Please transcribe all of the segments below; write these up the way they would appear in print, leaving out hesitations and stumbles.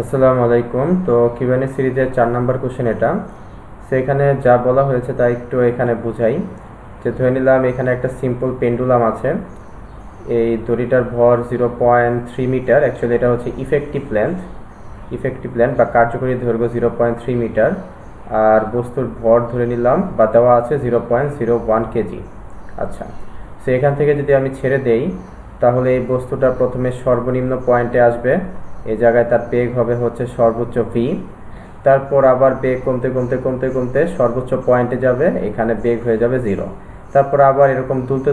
আসসালামু আলাইকুম। তো কিউএনএ সিরিজের 4 নাম্বার কোশ্চেন এটা। সেখানে যা বলা হয়েছে তা একটু এখানে বুঝাই। যে ধরে নিলাম এখানে একটা সিম্পল পেন্ডুলাম আছে। এই দড়িটার ভর 0.3 মিটার, অ্যাকচুয়ালি এটা হচ্ছে ইফেক্টিভ লেন্থ বা কার্যকরী দৈর্ঘ্য 0.3 মিটার। আর বস্তুর ভর ধরে নিলাম বা দেওয়া আছে 0.01 কেজি। আচ্ছা, সো এখান থেকে যদি আমি ছেড়ে দেই তাহলে এই বস্তুটা প্রথমে সর্বনিম্ন পয়েন্টে আসবে। এই জায়গায় তার বেগ হবে হচ্ছে সর্বোচ্চ ভি। তারপর আবার বেগ কমতে কমতে কমতে কমতে সর্বোচ্চ পয়েন্টে যাবে, এখানে বেগ হয়ে যাবে 0। তারপর আবার এরকম দুলতে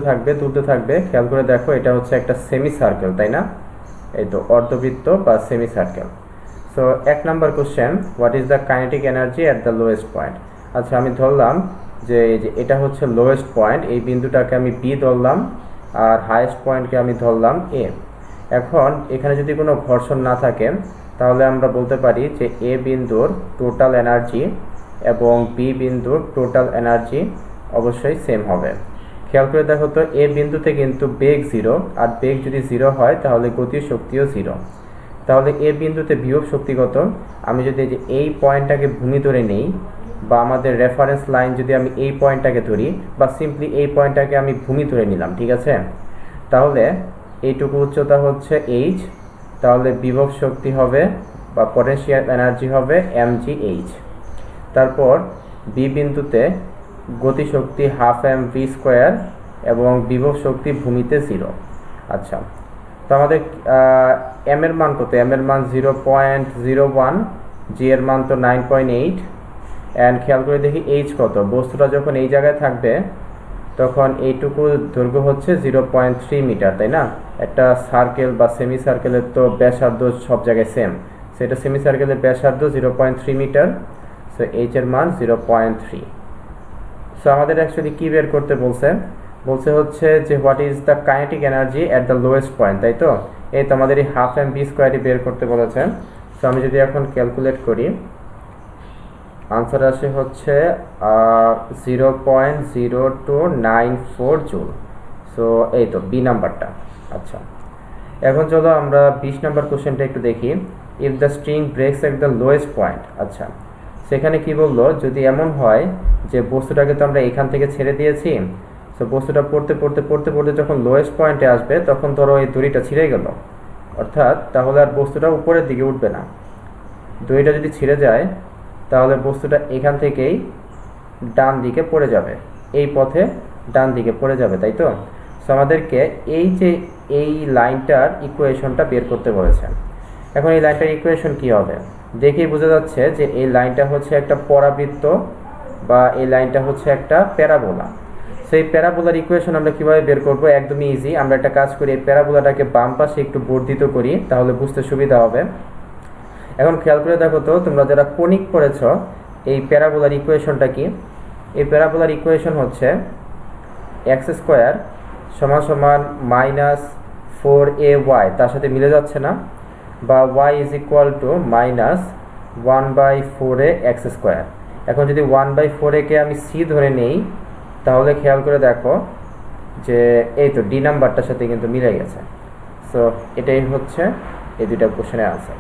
থাকবে। খেয়াল করে দেখো, এটা হচ্ছে একটা সেমি সার্কেল, তাই না? এই তো অর্ধবৃত্ত বা semi circle. So 1 number question, what is the kinetic energy at the lowest point. আচ্ছা, আমি ধরলাম যে এটা হচ্ছে লোয়েস্ট পয়েন্ট, এই বিন্দুটাকে আমি বি ধরলাম, আর হাইয়েস্ট পয়েন্টকে আমি ধরলাম এ। এখন এখানে যদি কোনো ঘর্ষণ না থাকে তাহলে আমরা বলতে পারি যে এ বিন্দুর টোটাল এনার্জি এবং বি বিন্দুর টোটাল এনার্জি অবশ্যই সেম হবে। খেয়াল করে দেখো তো, এ বিন্দুতে কিন্তু বেগ 0, আর বেগ যদি 0 হয় তাহলে গতির শক্তিও 0। তাহলে এ বিন্দুতে বিভব শক্তি কত? আমি যদি এই পয়েন্টটাকে ভূমি ধরে নেই, বা আমাদের রেফারেন্স লাইন যদি আমি এই পয়েন্টটাকে ধরি, বা সিম্পলি এই পয়েন্টটাকে আমি ভূমি ধরে নিলাম, ঠিক আছে? তাহলে এইটুকু উচ্চতা হচ্ছে এইচ, তাহলে বিভব শক্তি হবে বা পটেনশিয়াল এনার্জি হবে mgh। তারপর বি বিন্দুতে গতিশক্তি 12mv² এবং বিভব শক্তি ভূমিতে 0। আচ্ছা, তো আমাদের এম এর মান কত? এম এর মান 0.01, জি এর মান তো 9.8। অ্যান্ড খেয়াল করে দেখি এইচ কত। বস্তুটা যখন এই জায়গায় থাকবে তখন এইটুকু দৈর্ঘ্য হচ্ছে 0.3 মিটার, তাই না? একটা সার্কেল বা সেমি সার্কেলের তো ব্যাসার্ধ সব জায়গায় সেম, সেটা সেমি সার্কেলের ব্যাসার্ধ 0.3 মিটার। সো এইচ এর মান 0.3। সো আমাদের অ্যাকচুয়ালি কী বের করতে বলছে হচ্ছে যে what is the kinetic energy at the lowest point, তাই তো? এই তো আমাদের এই 12mv² বের করতে বলেছে। সো আমি যদি এখন ক্যালকুলেট করি, আনসার আসে হচ্ছে 0.0294 জুল। সো এই তো বি নাম্বারটা। আচ্ছা, এখন চলো আমরা 20 নাম্বার কোশ্চেনটা একটু দেখি। If the string ব্রেকস at the lowest point. আচ্ছা, সেখানে কি বললো, যদি এমন হয় যে বস্তুটাকে তো আমরা এখান থেকে ছেড়ে দিয়েছি, সো বস্তুটা পড়তে যখন লোয়েস্ট পয়েন্টে আসবে তখন ধরো এই দড়িটা ছিঁড়ে গেল, অর্থাৎ তাহলে আর বস্তুটা উপরের দিকে উঠবে না। দড়িটা যদি ছিঁড়ে যায় তাহলে বস্তুটা এখান থেকেই ডান দিকে পড়ে যাবে, এই পথে ডান দিকে পড়ে যাবে, তাই তো? সো আমাদেরকে এই লাইনটার ইকুয়েশনটা বের করতে বলেছেন। এখন এই লাইনটার ইকুয়েশন কি হবে? দেখেই বোঝা যাচ্ছে যে এই লাইনটা হচ্ছে একটা পরাবৃত্ত, বা এই লাইনটা হচ্ছে একটা প্যারাবোলা। সেই প্যারাবোলার ইকুয়েশন আমরা কিভাবে বের করব? একদমই ইজি। আমরা একটা কাজ করি, এই প্যারাবোলাটাকে বাম পাশে একটু বর্ধিত করি, তাহলে বুঝতে সুবিধা হবে। এখন খেয়াল করে দেখো তো, তোমরা যারা কোনিক পড়েছ, এই প্যারাবোলার ইকুয়েশনটা কি? এই প্যারাবোলার ইকুয়েশন হচ্ছে x² সমান -4ay, তার সাথে মিলে যাচ্ছে না? বা y = -1/4ax²। এখন যদি 1/4a কে আমি c ধরে নেই তাহলে খেয়াল করে দেখো যে এই তো ডি নাম্বারটার সাথে কিন্তু মিলে গেছে। সো এটাই হচ্ছে এই দুইটা কোশ্চেনের আনসার।